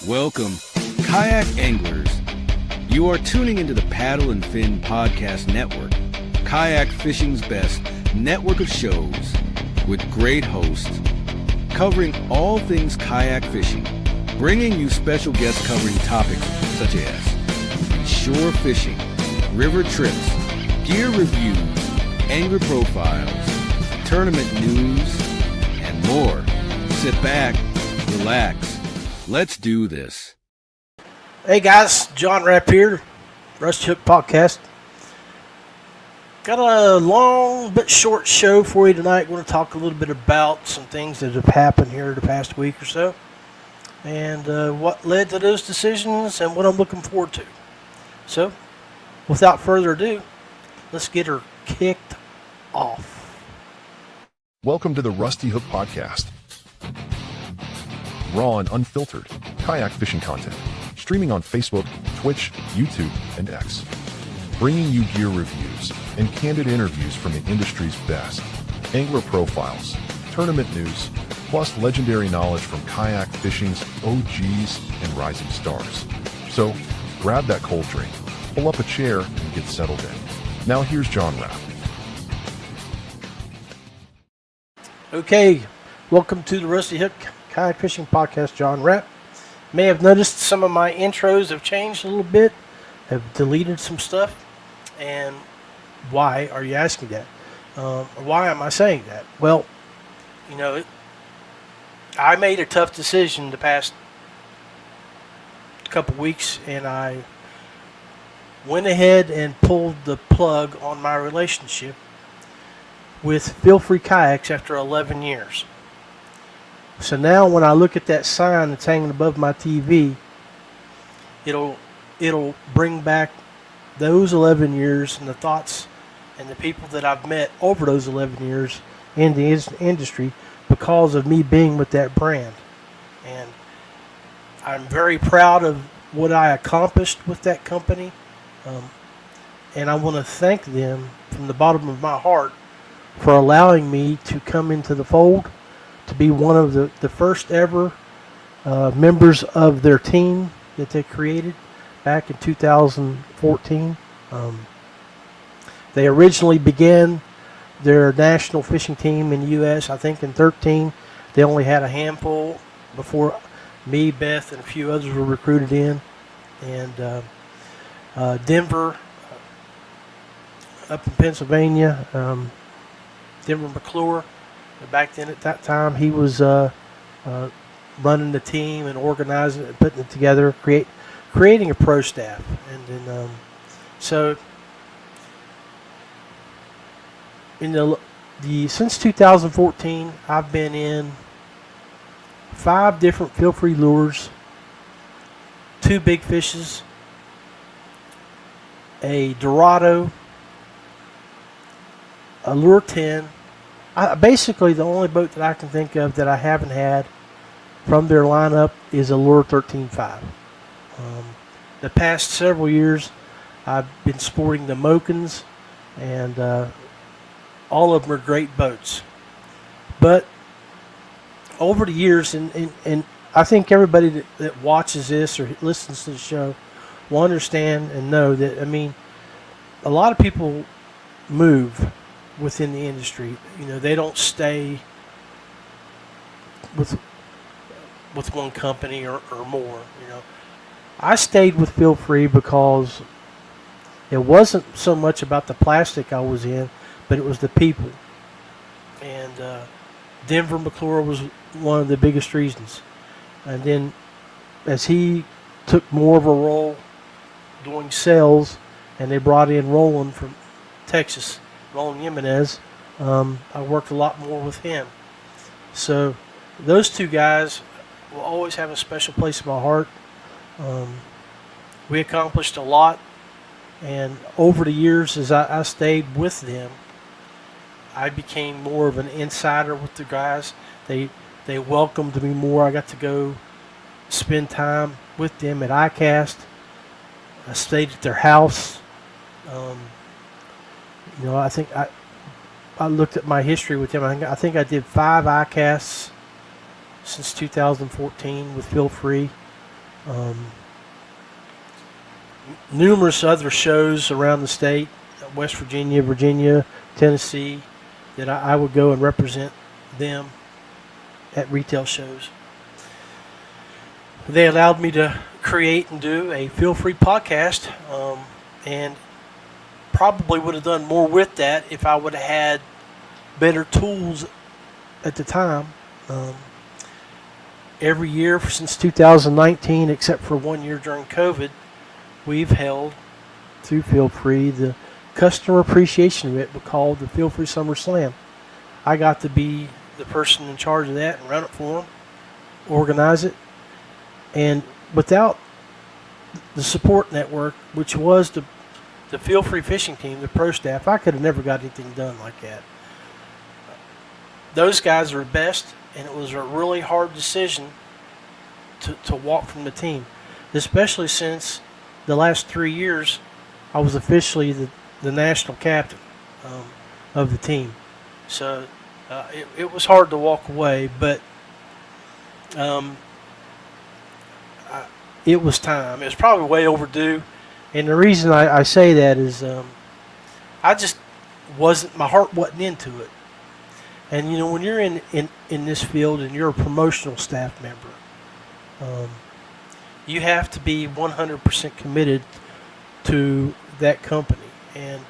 Welcome, Kayak Anglers. You are tuning into the Paddle and Fin Podcast Network, Kayak Fishing's best network of shows with great hosts covering all things kayak fishing, bringing you special guests covering topics such as shore fishing, river trips, gear reviews, angler profiles, tournament news, and more. Sit back, relax. Let's do this. Hey guys, John Rapp here, Rusty Hook Podcast. Got a long but short show for you tonight. We're going to talk a little bit about some things that have happened here the past week or so, and what led to those decisions and what I'm looking forward to. So, without further ado, let's get her kicked off. Welcome to the Rusty Hook Podcast. Raw and unfiltered kayak fishing content, streaming on Facebook, Twitch, YouTube, and X. Bringing you gear reviews and candid interviews from the industry's best, angler profiles, tournament news, plus legendary knowledge from kayak fishing's OGs and rising stars. So, grab that cold drink, pull up a chair, and get settled in. Now here's John Rapp. Okay, welcome to the Rusty Hook Kayak Fishing Podcast. John Rapp. May have noticed some of my intros have changed a little bit, have deleted some stuff. And why are you asking that? Why am I saying that? Well, you know, I made a tough decision the past couple weeks, and I went ahead and pulled the plug on my relationship with Feel Free Kayaks after 11 years. So now when I look at that sign that's hanging above my TV, it'll bring back those 11 years and the thoughts and the people that I've met over those 11 years in the industry because of me being with that brand. And I'm very proud of what I accomplished with that company. And I want to thank them from the bottom of my heart for allowing me to come into the fold, to be one of the first ever members of their team that they created back in 2014. They originally began their national fishing team in the U.S., I think in 13. They only had a handful before me, Beth, and a few others were recruited in. And Denver, up in Pennsylvania, Denver McClure, back then at that time, he was running the team and organizing it and putting it together, creating a pro staff. And then so in the since 2014, I've been in 5 different Feel Free lures, 2 big fishes, a Dorado, a Lure 10. Basically, the only boat that I can think of that I haven't had from their lineup is a Lure 13.5. The past several years, I've been sporting the Mokins, and all of them are great boats. But over the years, and I think everybody that watches this or listens to the show will understand and know that, I mean, a lot of people move within the industry. You know, they don't stay with one company or more, you know. I stayed with Feel Free because it wasn't so much about the plastic I was in, but it was the people. And Denver McClure was one of the biggest reasons. And then as he took more of a role doing sales, and they brought in Roland from Texas, Roland Jimenez, I worked a lot more with him. So those 2 guys will always have a special place in my heart. We accomplished a lot, and over the years as I stayed with them, I became more of an insider with the guys. They welcomed me more. I got to go spend time with them at ICAST. I stayed at their house. I think I looked at my history with them. I think I did 5 ICASTs since 2014 with Feel Free. Numerous other shows around the state, West Virginia, Virginia, Tennessee, that I would go and represent them at retail shows. They allowed me to create and do a Feel Free podcast, and probably would have done more with that if I would have had better tools at the time. Every year since 2019, except for 1 year during COVID, we've held through Feel Free the customer appreciation event called the Feel Free Summer Slam. I got to be the person in charge of that and run it for them, organize it. And without the support network, which was the Feel Free fishing team, the pro staff, I could have never got anything done like that. Those guys are the best, and it was a really hard decision to walk from the team, especially since the last 3 years I was officially the national captain of the team. So it was hard to walk away, but it was time. It was probably way overdue. And the reason I say that is I just wasn't, my heart wasn't into it. And, when you're in this field and you're a promotional staff member, you have to be 100% committed to that company. And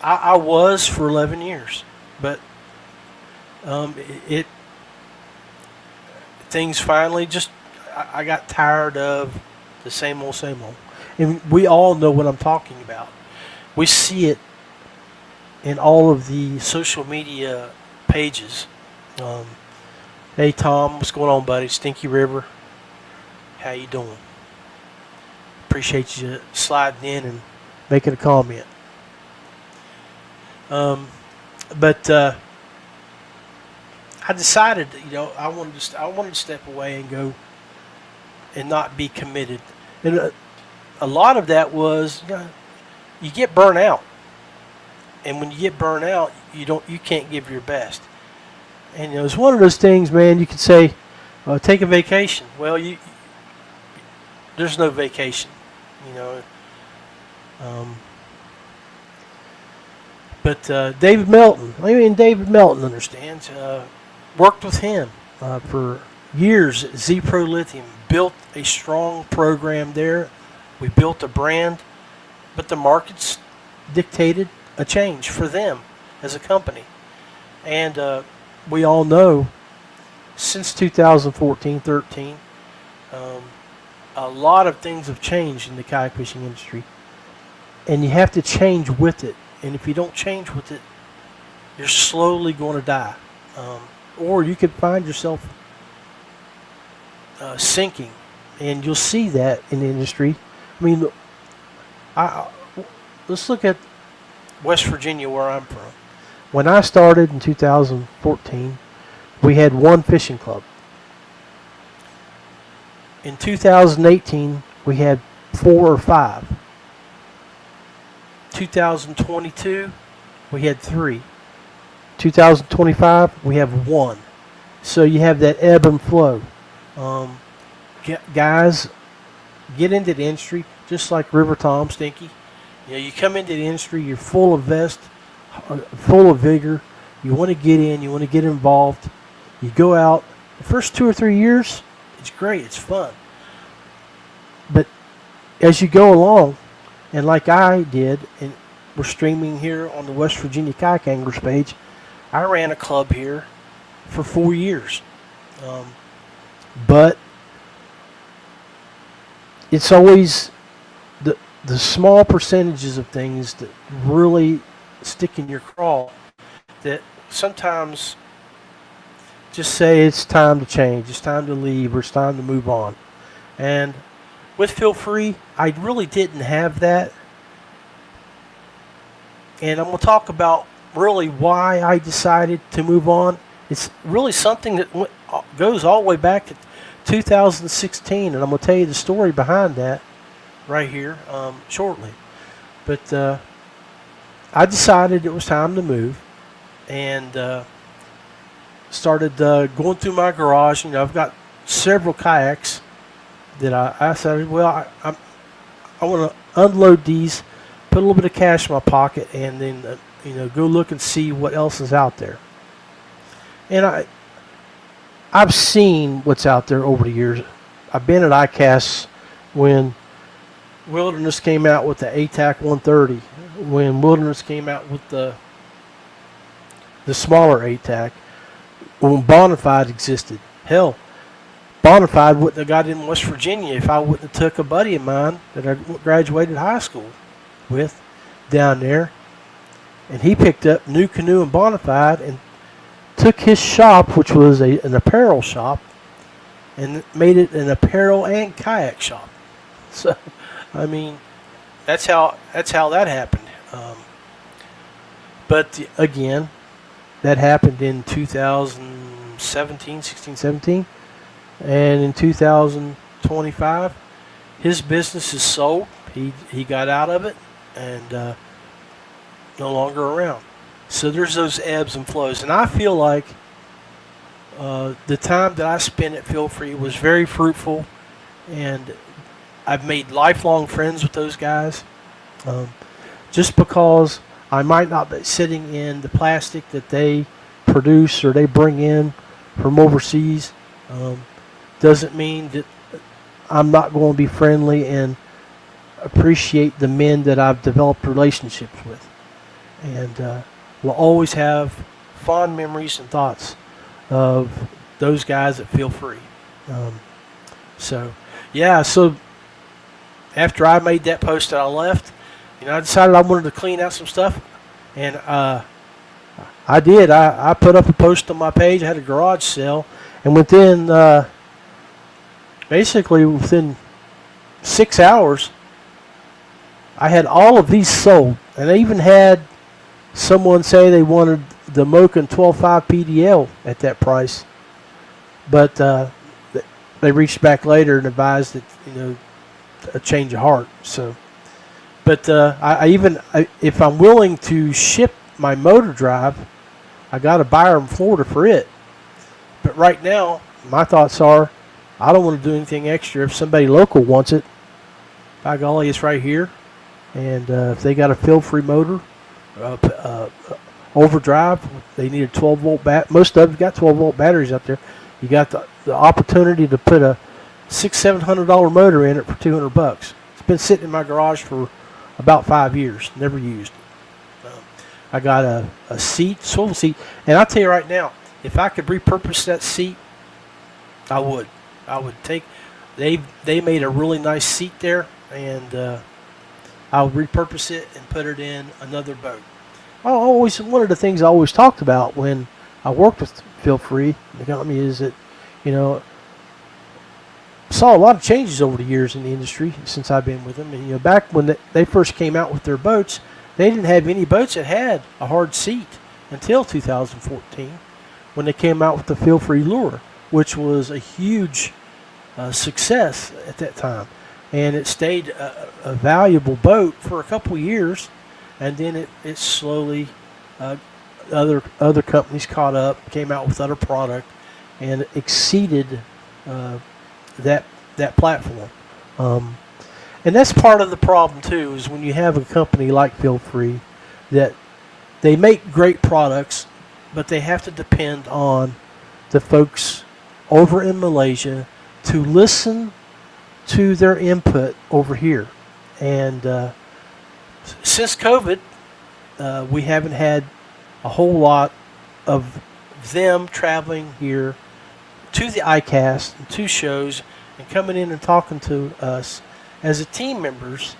I was for 11 years. But things finally just, I got tired of the same old, same old. And we all know what I'm talking about. We see it in all of the social media pages. Hey Tom, what's going on, buddy? Stinky River, how you doing? Appreciate you sliding in and making a comment. But I decided that, I wanted to step away and go and not be committed. And a lot of that was, you get burnt out. And when you get burnt out, you can't give your best. And it's one of those things, man. You could say, take a vacation. Well, there's no vacation, But David Melton, David Melton understands. Worked with him for years at Z-Pro Lithium. Built a strong program there. We built a brand, but the markets dictated a change for them as a company. And we all know since 2014-13, a lot of things have changed in the kayak fishing industry. And you have to change with it. And if you don't change with it, you're slowly going to die. Or you could find yourself sinking. And you'll see that in the industry. Let's look at West Virginia, where I'm from. When I started in 2014, we had one fishing club. In 2018, we had 4 or 5. 2022, we had 3. 2025, we have 1. So you have that ebb and flow. Guys, get into the industry, just like River Tom, Stinky. You come into the industry, you're full of zest, full of vigor. You want to get in, you want to get involved. You go out. The first 2 or 3 years, it's great, it's fun. But as you go along, and like I did, and we're streaming here on the West Virginia Kayak Anglers page, I ran a club here for 4 years. But it's always the small percentages of things that really stick in your craw that sometimes just say it's time to change, it's time to leave, or it's time to move on. And with Feel Free, I really didn't have that. And I'm going to talk about really why I decided to move on. It's really something that goes all the way back to 2016, and I'm going to tell you the story behind that right here shortly. But I decided it was time to move, and started going through my garage. I've got several kayaks that I decided, well, I want to unload these, put a little bit of cash in my pocket, and then go look and see what else is out there. And I've seen what's out there over the years. I've been at ICAST when Wilderness came out with the ATAC 130, when Wilderness came out with the smaller ATAC, when Bonafide existed. Hell, Bonafide wouldn't have got in West Virginia if I wouldn't have took a buddy of mine that I graduated high school with down there. And he picked up New Canoe and Bonafide and took his shop, which was an apparel shop, and made it an apparel and kayak shop. So, I mean, that's how that happened. But again, that happened in 2017, 16, 17. And in 2025, his business is sold. He got out of it and no longer around. So there's those ebbs and flows. And I feel like the time that I spent at Feel Free was very fruitful. And I've made lifelong friends with those guys. Just because I might not be sitting in the plastic that they produce or they bring in from overseas, doesn't mean that I'm not going to be friendly and appreciate the men that I've developed relationships with. And will always have fond memories and thoughts of those guys that Feel Free. So after I made that post that I left, I decided I wanted to clean out some stuff. And I did. I put up a post on my page. I had a garage sale. And basically within 6 hours, I had all of these sold. And I even had someone say they wanted the Moken 12.5 PDL at that price. But they reached back later and advised that, a change of heart. So, but if I'm willing to ship my motor drive, I got a buyer in Florida for it. But right now, my thoughts are, I don't want to do anything extra. If somebody local wants it, by golly, it's right here. And if they got a Feel Free motor, overdrive, they need a 12-volt bat. Most of them got 12-volt batteries up there. You got the opportunity to put a $600-700 motor in it for $200. It's been sitting in my garage for about 5 years, never used. I got a seat, swivel seat, and I'll tell you right now, if I could repurpose that seat, I would. I would take. They made a really nice seat there, and I would repurpose it and put it in another boat. One of the things I always talked about when I worked with Feel Free, the company, is that saw a lot of changes over the years in the industry since I've been with them. And back when they first came out with their boats, they didn't have any boats that had a hard seat until 2014, when they came out with the Feel Free Lure, which was a huge success at that time. And it stayed a valuable boat for a couple years, and then it slowly, other companies caught up, came out with other product, and exceeded that platform. And that's part of the problem too, is when you have a company like Feel Free that they make great products, but they have to depend on the folks over in Malaysia to listen to their input over here. And since COVID, we haven't had a whole lot of them traveling here to the ICAST and to shows and coming in and talking to us as a team members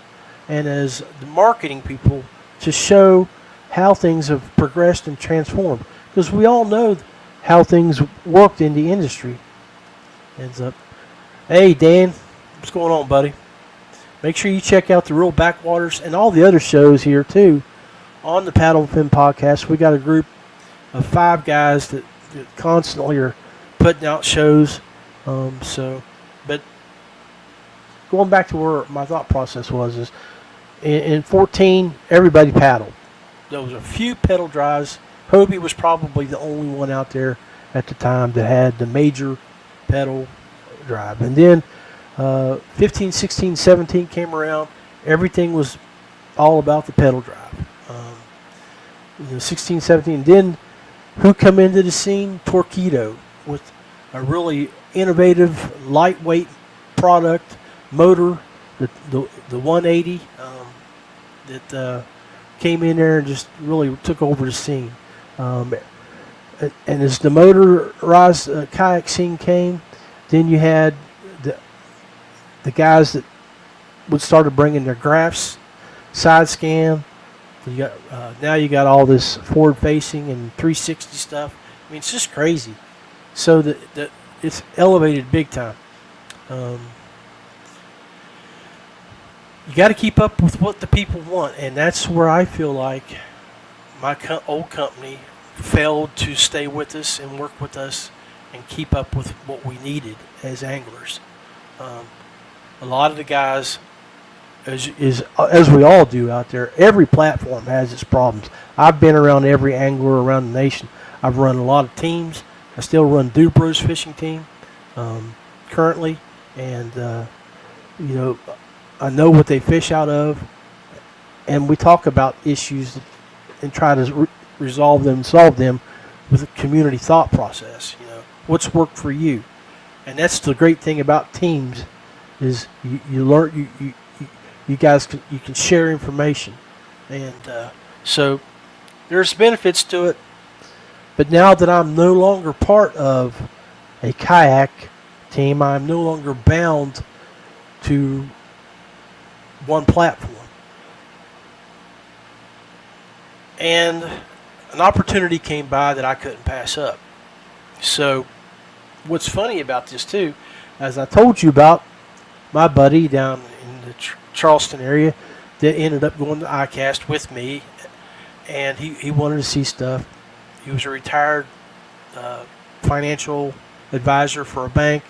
and as the marketing people to show how things have progressed and transformed. Because we all know how things worked in the industry. Ends up, hey Dan, what's going on, buddy? Make sure you check out the Real Backwaters and all the other shows here too on the Paddle and Fin podcast. We got a group of 5 guys that constantly are putting out shows, But going back to where my thought process was is in 14, everybody paddled. There was a few pedal drives. Hobie was probably the only one out there at the time that had the major pedal drive. And then 15, 16, 17 came around. Everything was all about the pedal drive. 16, 17. Then who come into the scene? Torpedo, with a really innovative, lightweight product, motor, the 180 that came in there and just really took over the scene. And as the motorized kayak scene came, then you had the guys that would started bringing their graphs, side scan. You got now you got all this forward facing and 360 stuff. I mean, it's just crazy. So that it's elevated big time. You got to keep up with what the people want, and that's where I feel like my old company failed to stay with us and work with us and keep up with what we needed as anglers. A lot of the guys, as we all do out there, every platform has its problems. I've been around every angler around the nation. I've run a lot of teams. I still run Dubro's fishing team currently, and I know what they fish out of, and we talk about issues and try to resolve them, solve them with a community thought process. What's worked for you, and that's the great thing about teams is you learn you guys can share information, and so there's benefits to it. But now that I'm no longer part of a kayak team, I'm no longer bound to one platform. And an opportunity came by that I couldn't pass up. So what's funny about this too, as I told you about my buddy down in the Charleston area that ended up going to ICAST with me, and he wanted to see stuff. He was a retired financial advisor for a bank.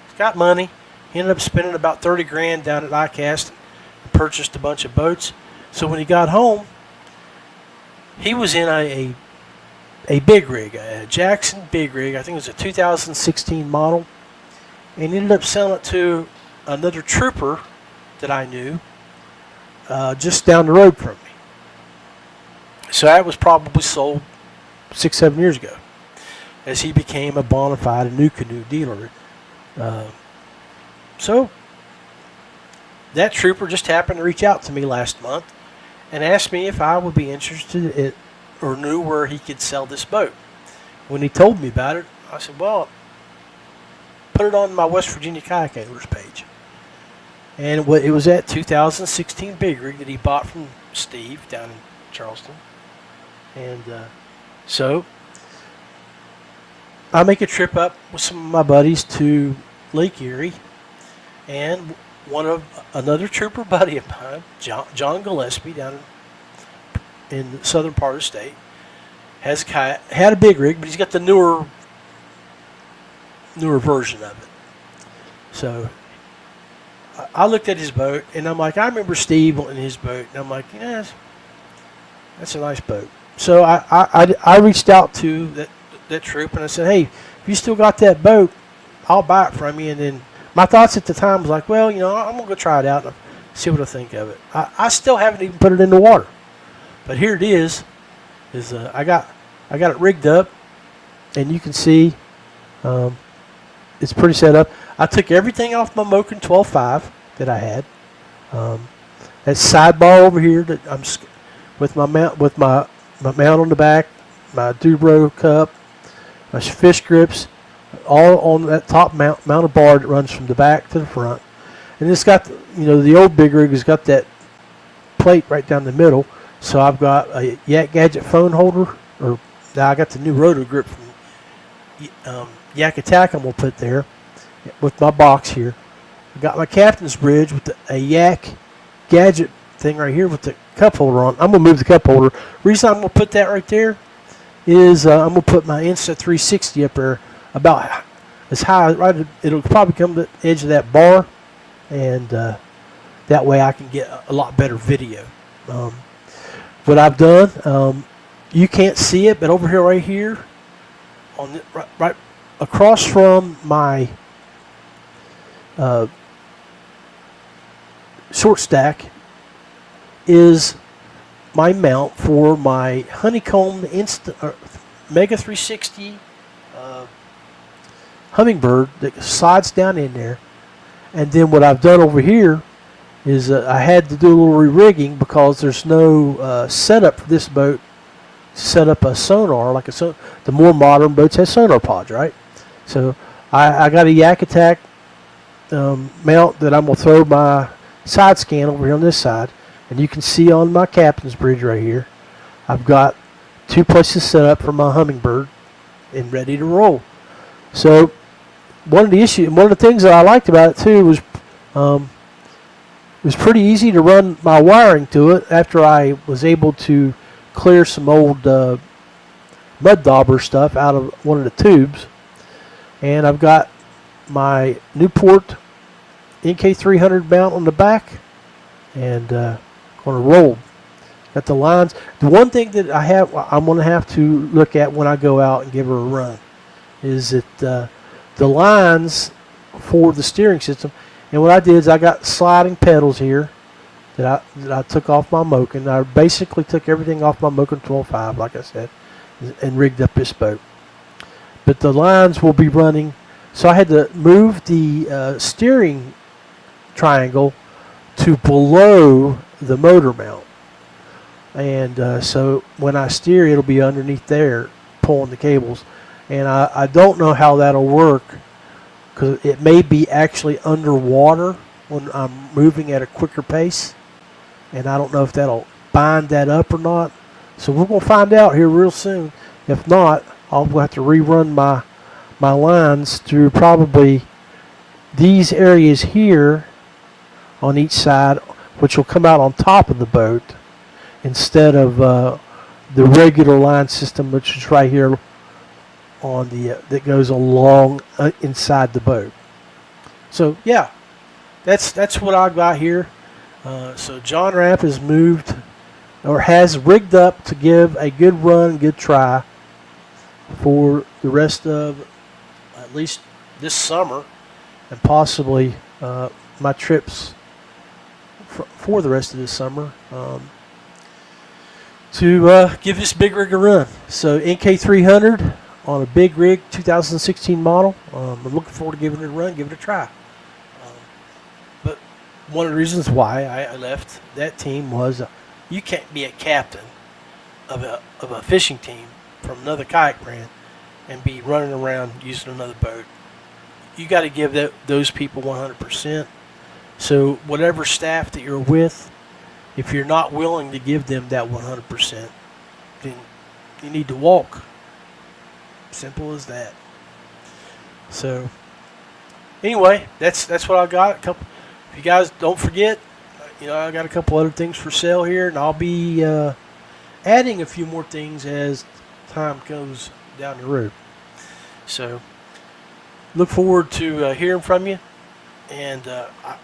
He's got money. He ended up spending about 30 grand down at ICAST and purchased a bunch of boats. So when he got home, he was in a big rig, a Jackson big rig. I think it was a 2016 model. And he ended up selling it to another trooper that I knew just down the road from me. So that was probably sold 6-7 years ago as he became a bona fide new canoe dealer. So that trooper just happened to reach out to me last month and asked me if I would be interested in or knew where he could sell this boat. When he told me about it, I said, well, put it on my West Virginia Kayak Anglers page. And it was that 2016 big rig that he bought from Steve down in Charleston. And so I make a trip up with some of my buddies to Lake Erie, and another trooper buddy of mine, John Gillespie, down in the southern part of the state, had a big rig, but he's got the newer version of it. So I looked at his boat, and I'm like, I remember Steve wanting his boat, and I'm like, that's a nice boat. So I reached out to that troop, and I said, hey, if you still got that boat, I'll buy it from you. And then my thoughts at the time was like, well, I'm going to go try it out and see what I think of it. I still haven't even put it in the water. But here it is I got it rigged up, and you can see it's pretty set up. I took everything off my Moken 12.5 that I had. That sidebar over here that I'm with my mount on the back, my Dubro cup, my fish grips, all on that top mounted bar that runs from the back to the front. And it's got, the old big rig has got that plate right down the middle. So I've got a Yak Gadget phone holder, or now I got the new roto grip from Yak Attack I'm going to put there with my box here. I got my captain's bridge with a Yak Gadget thing right here with the cup holder on. I'm going to move the cup holder. Reason I'm going to put that right there is I'm going to put my Insta 360 up there about as high, right, it'll probably come to the edge of that bar, and that way I can get a lot better video. What I've done, you can't see it, but over here, right here, on the, right across from my short stack is my mount for my honeycomb Mega 360 Hummingbird that slides down in there. And then what I've done over here is I had to do a little re-rigging because there's no setup for this boat to set up a sonar like the more modern boats have sonar pods, right? So I got a Yak Attack mount that I'm going to throw my side scan over here on this side, and you can see on my captain's bridge right here I've got 2 places set up for my Hummingbird and ready to roll. So one of the things that I liked about it too was it was pretty easy to run my wiring to it after I was able to clear some old mud dauber stuff out of one of the tubes. And I've got my Newport NK300 mount on the back and going to roll. Got the lines. The one thing that I'm going to have to look at when I go out and give her a run is that the lines for the steering system. And what I did is I got sliding pedals here that I took off my Moken. I basically took everything off my Moken 12.5, like I said, and rigged up this boat. But the lines will be running. So I had to move the steering triangle to below the motor mount. And so when I steer, it'll be underneath there pulling the cables. And I don't know how that'll work because it may be actually underwater when I'm moving at a quicker pace. And I don't know if that'll bind that up or not. So we're going to find out here real soon. If not, I'll have to rerun my lines through probably these areas here on each side, which will come out on top of the boat instead of the regular line system, which is right here on the that goes along inside the boat. So yeah, that's what I got here. So John Rapp has moved or has rigged up to give a good run, good try for the rest of at least this summer and possibly my trips for the rest of this summer to give this big rig a run. So NK300 on a big rig, 2016 model. I'm looking forward to giving it a run, give it a try. But one of the reasons why I left that team was you can't be a captain of a fishing team from another kayak brand and be running around using another boat. You got to give those people 100%. So whatever staff that you're with, if you're not willing to give them that 100%, then you need to walk. Simple as that. So anyway, that's what I got. If you guys don't forget, I got a couple other things for sale here, and I'll be adding a few more things as time goes down the road. So look forward to hearing from you. And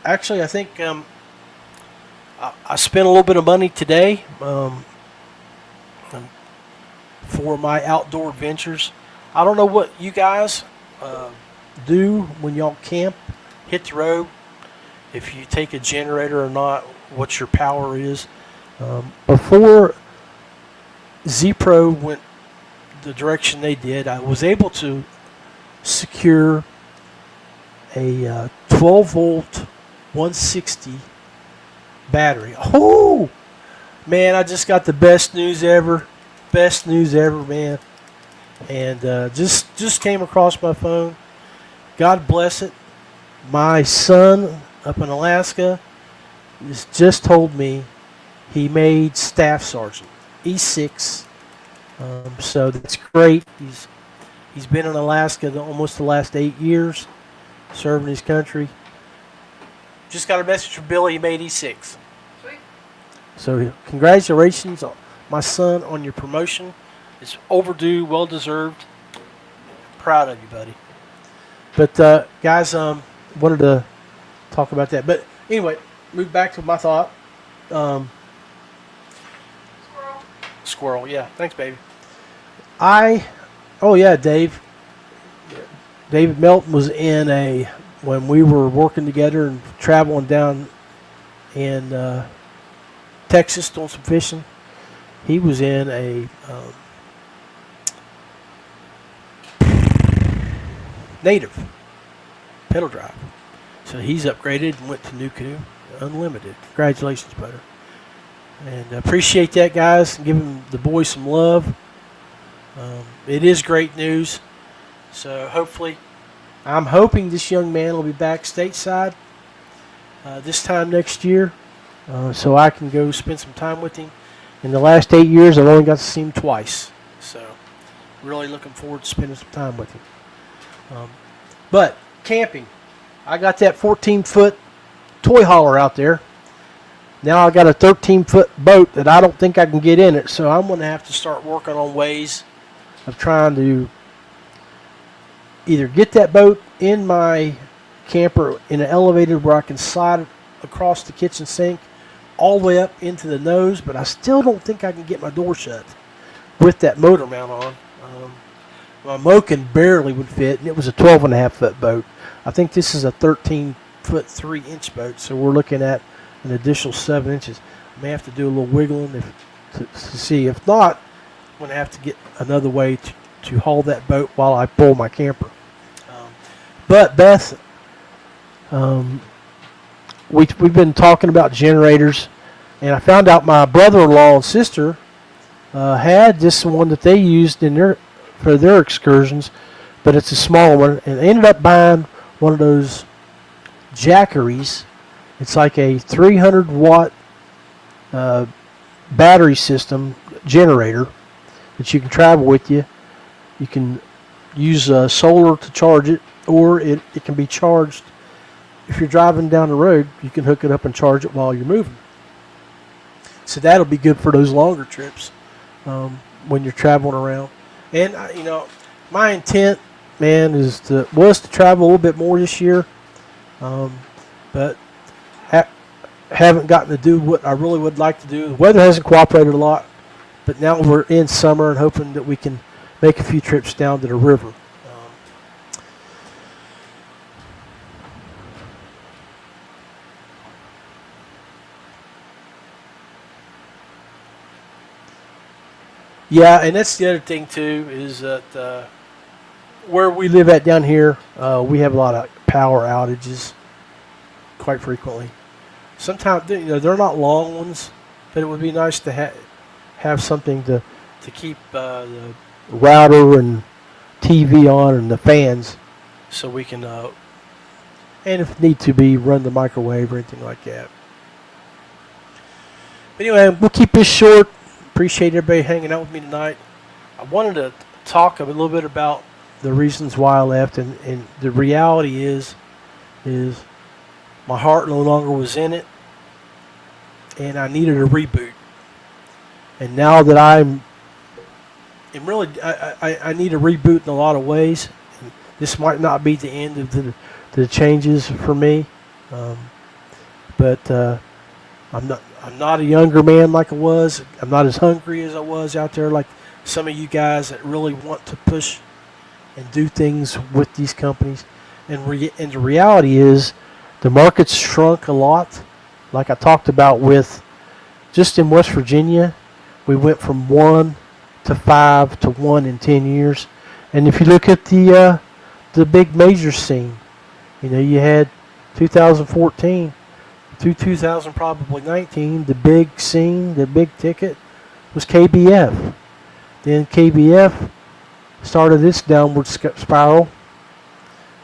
I think I spent a little bit of money today for my outdoor adventures. I don't know what you guys do when y'all camp, hit the road, if you take a generator or not, what your power is. Before Z-Pro went the direction they did, I was able to secure a 12-volt 160 battery. Oh, man, I just got the best news ever. Best news ever, man. And just came across my phone. God bless it. My son up in Alaska just told me he made Staff Sergeant E6. So that's great. He's been in Alaska almost the last 8 years, serving his country. Just got a message from Billy. He made E6. Sweet. So congratulations, my son, on your promotion. It's overdue, well deserved. Proud of you, buddy. But guys, wanted to talk about that. But anyway, move back to my thought. Squirrel, yeah. Thanks, baby. Oh yeah, Dave. David Melton was when we were working together and traveling down in Texas doing some fishing. He was in a native pedal drive. So he's upgraded and went to new canoe, unlimited. Congratulations, brother. And appreciate that, guys. Giving the boys some love. It is great news. So hopefully, I'm hoping this young man will be back stateside this time next year, so I can go spend some time with him. In the last 8 years, I've only got to see him twice. So really looking forward to spending some time with him. But camping, I got that 14-foot toy hauler out there. Now I got a 13-foot boat that I don't think I can get in it, so I'm going to have to start working on ways of trying to either get that boat in my camper in an elevator where I can slide it across the kitchen sink all the way up into the nose, but I still don't think I can get my door shut with that motor mount on. My Moken barely would fit, and it was a 12.5-foot boat. I think this is a 13-foot 3-inch boat, so we're looking at an additional 7 inches. I may have to do a little wiggling to see. If not, I'm going to have to get another way to haul that boat while I pull my camper. But Beth, we've been talking about generators, and I found out my brother-in-law and sister had this one that they used for their excursions, but it's a small one, and they ended up buying one of those Jackeries. It's like a 300-watt battery system generator that you can travel with you. You can use solar to charge it, or it can be charged. If you're driving down the road, you can hook it up and charge it while you're moving. So that'll be good for those longer trips when you're traveling around. And my intent, man, was to travel a little bit more this year, but haven't gotten to do what I really would like to do. The weather hasn't cooperated a lot, but now we're in summer and hoping that we can make a few trips down to the river. Yeah, and that's the other thing too, is that where we live at down here, we have a lot of power outages quite frequently. Sometimes they're not long ones, but it would be nice to have something to keep the router and TV on and the fans, so we can and if need to be, run the microwave or anything like that. But anyway, we'll keep this short. Appreciate everybody hanging out with me tonight. I wanted to talk a little bit about the reasons why I left, and the reality is my heart no longer was in it, and I needed a reboot. And now that I need a reboot in a lot of ways. And this might not be the end of the changes for me, but I'm not a younger man like I was. I'm not as hungry as I was out there like some of you guys that really want to push and do things with these companies. And the reality is the market's shrunk a lot. Like I talked about with just in West Virginia, we went from 1 to 5 to 1 in 10 years. And if you look at the big major scene, you had 2014 through 2019, the big scene, the big ticket was KBF. Then KBF started its downward spiral,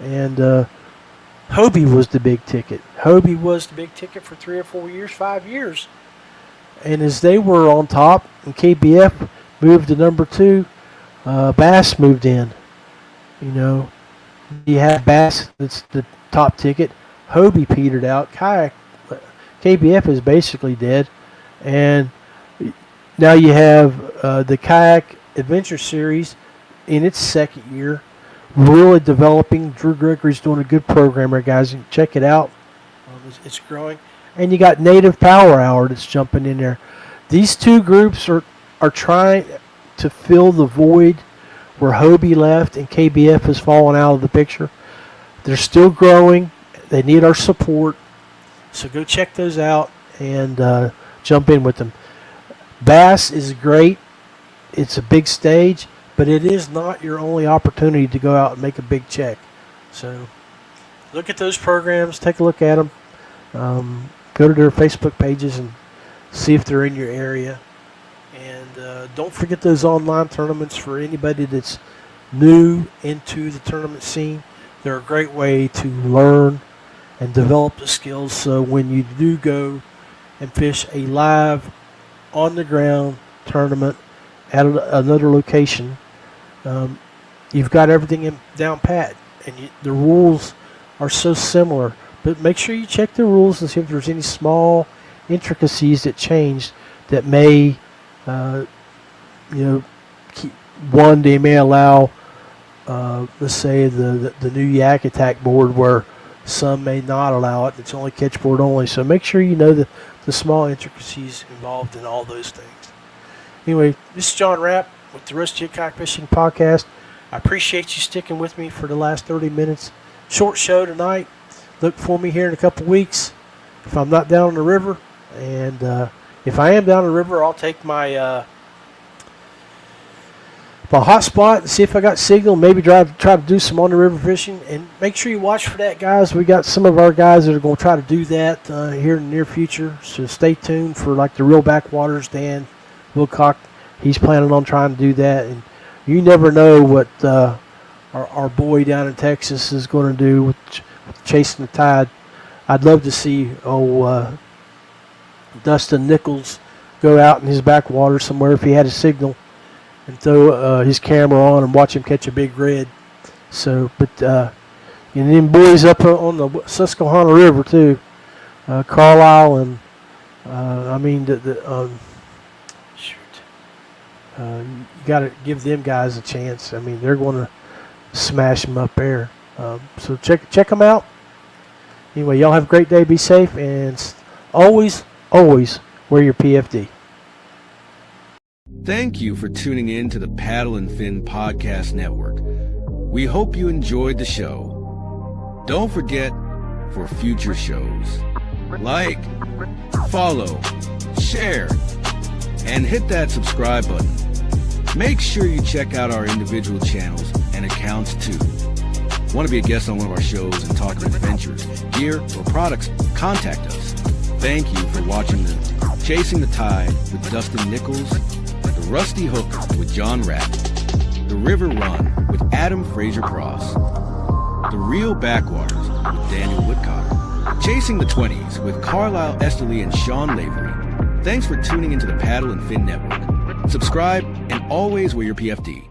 and Hobie was the big ticket. Hobie was the big ticket for 3 or 4 years, 5 years. And as they were on top, and KBF moved to number 2, Bass moved in. You have Bass, that's the top ticket. Hobie petered out. Kayak, KBF is basically dead. And now you have the Kayak Adventure Series in its second year really developing. Drew Gregory's doing a good program there, guys. You can check it out. It's growing. And you got Native Power Hour that's jumping in there. These two groups are trying to fill the void where Hobie left and KBF has fallen out of the picture. They're still growing. They need our support. So go check those out and jump in with them. Bass is great. It's a big stage, but it is not your only opportunity to go out and make a big check. So look at those programs. Take a look at them. Go to their Facebook pages and see if they're in your area. And don't forget those online tournaments for anybody that's new into the tournament scene. They're a great way to learn and develop the skills, so when you do go and fish a live, on-the-ground tournament at another location, you've got everything down pat. And the rules are so similar. But make sure you check the rules and see if there's any small intricacies that change that may, they may allow, let's say, the new Yak Attack board where some may not allow it. It's only catch board only. So make sure you know the small intricacies involved in all those things. Anyway, this is John Rapp with the Rusty Kayak Fishing Podcast. I appreciate you sticking with me for the last 30 minutes. Short show tonight. Look for me here in a couple weeks if I'm not down on the river. And if I am down on the river, I'll take my hotspot and see if I got signal. Maybe try to do some on the river fishing. And make sure you watch for that, guys. We got some of our guys that are going to try to do that here in the near future. So stay tuned for like the real backwaters. Dan Wilcock, he's planning on trying to do that. And you never know what our boy down in Texas is going to do with chasing the tide. I'd love to see Dustin Nichols go out in his backwater somewhere if he had a signal and throw his camera on and watch him catch a big red. So, but and then boys up on the Susquehanna River too, Carlisle and you got to give them guys a chance. I mean, they're going to smash them up there. So check them out. Anyway, y'all have a great day. Be safe and always wear your PFD. Thank you for tuning in to the Paddle and Fin Podcast Network. We hope you enjoyed the show. Don't forget, for future shows, like, follow, share, and hit that subscribe button. Make sure you check out our individual channels and accounts too. Want to be a guest on one of our shows and talk adventures, gear, or products? Contact us. Thank you for watching the Chasing the Tide with Dustin Nichols, the Rusty Hook with John Rapp, the River Run with Adam Fraser Cross, the Real Backwaters with Daniel Woodcock, Chasing the 20s with Carlisle Esterly and Sean Lavery. Thanks for tuning into the Paddle and Fin Network. Subscribe and always wear your PFD.